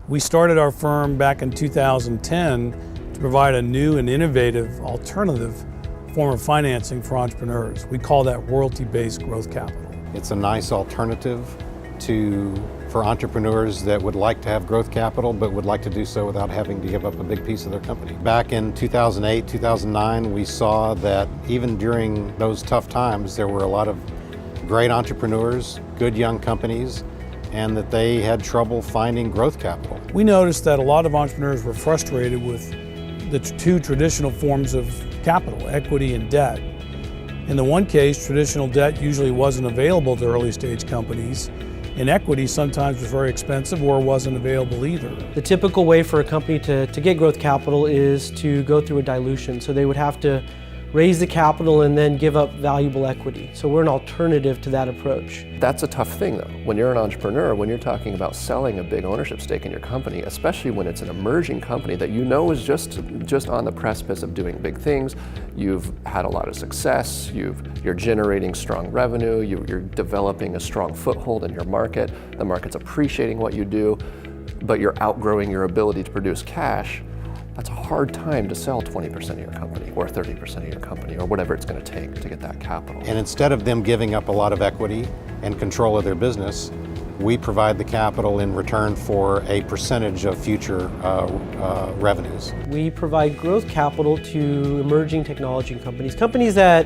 We started our firm back in 2010 to provide a new and innovative alternative form of financing for entrepreneurs. We call that royalty-based growth capital. It's a nice alternative for entrepreneurs that would like to have growth capital but would like to do so without having to give up a big piece of their company. Back in 2008, 2009, we saw that even during those tough times, there were a lot of great entrepreneurs, good young companies, and that they had trouble finding growth capital. We noticed that a lot of entrepreneurs were frustrated with the two traditional forms of capital, equity and debt. In the one case, traditional debt usually wasn't available to early stage companies, and equity sometimes was very expensive or wasn't available either. The typical way for a company to get growth capital is to go through a dilution. So they would have to raise the capital and then give up valuable equity. So we're an alternative to that approach. That's a tough thing though. When you're an entrepreneur, when you're talking about selling a big ownership stake in your company, especially when it's an emerging company that you know is just on the precipice of doing big things, you've had a lot of success, you're generating strong revenue, you're developing a strong foothold in your market, the market's appreciating what you do, but you're outgrowing your ability to produce cash. That's a hard time to sell 20% of your company or 30% of your company or whatever it's going to take to get that capital. And instead of them giving up a lot of equity and control of their business, we provide the capital in return for a percentage of future revenues. We provide growth capital to emerging technology companies that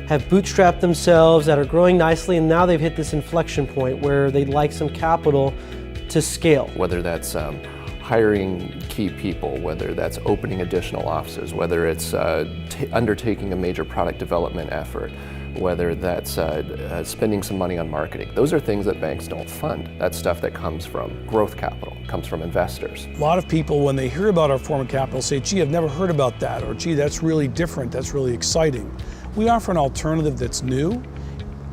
have bootstrapped themselves, that are growing nicely, and now they've hit this inflection point where they'd like some capital to scale. Whether that's hiring key people, whether that's opening additional offices, whether it's undertaking a major product development effort, whether that's spending some money on marketing. Those are things that banks don't fund. That's stuff that comes from growth capital, comes from investors. A lot of people, when they hear about our form of capital, say, gee, I've never heard about that, or gee, that's really different, that's really exciting. We offer an alternative that's new,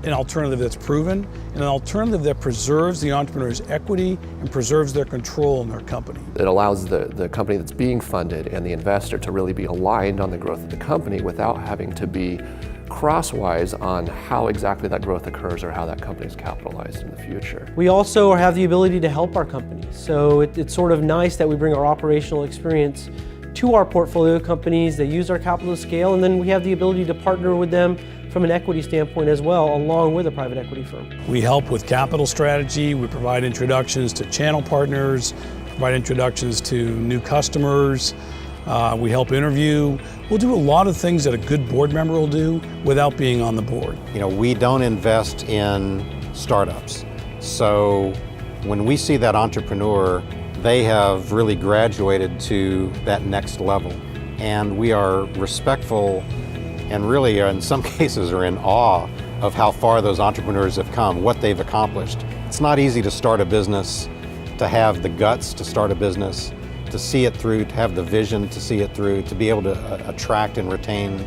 an alternative that's proven, and an alternative that preserves the entrepreneur's equity and preserves their control in their company. It allows the company that's being funded and the investor to really be aligned on the growth of the company without having to be crosswise on how exactly that growth occurs or how that company is capitalized in the future. We also have the ability to help our companies. So it's sort of nice that we bring our operational experience to our portfolio companies that use our capital to scale, and then we have the ability to partner with them from an equity standpoint as well, along with a private equity firm. We help with capital strategy, we provide introductions to channel partners, provide introductions to new customers, we help interview. We'll do a lot of things that a good board member will do without being on the board. You know, we don't invest in startups. So when we see that entrepreneur, they have really graduated to that next level. And we are respectful and really in some cases are in awe of how far those entrepreneurs have come, what they've accomplished. It's not easy to start a business, to have the guts to start a business, to see it through, to have the vision to see it through, to be able to attract and retain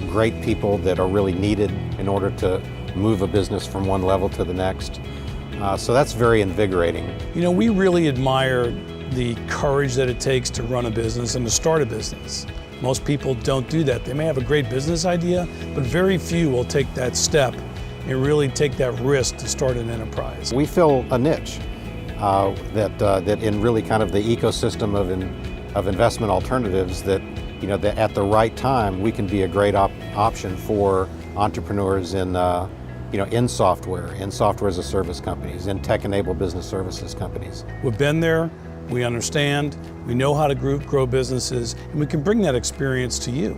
great people that are really needed in order to move a business from one level to the next. So that's very invigorating. You know, we really admire the courage that it takes to run a business and to start a business. Most people don't do that. They may have a great business idea, but very few will take that step and really take that risk to start an enterprise. We fill a niche that in really kind of the ecosystem of investment alternatives that, you know, that at the right time we can be a great option for entrepreneurs in in software as a service companies, in tech-enabled business services companies. We've been there, we understand, we know how to grow businesses, and we can bring that experience to you.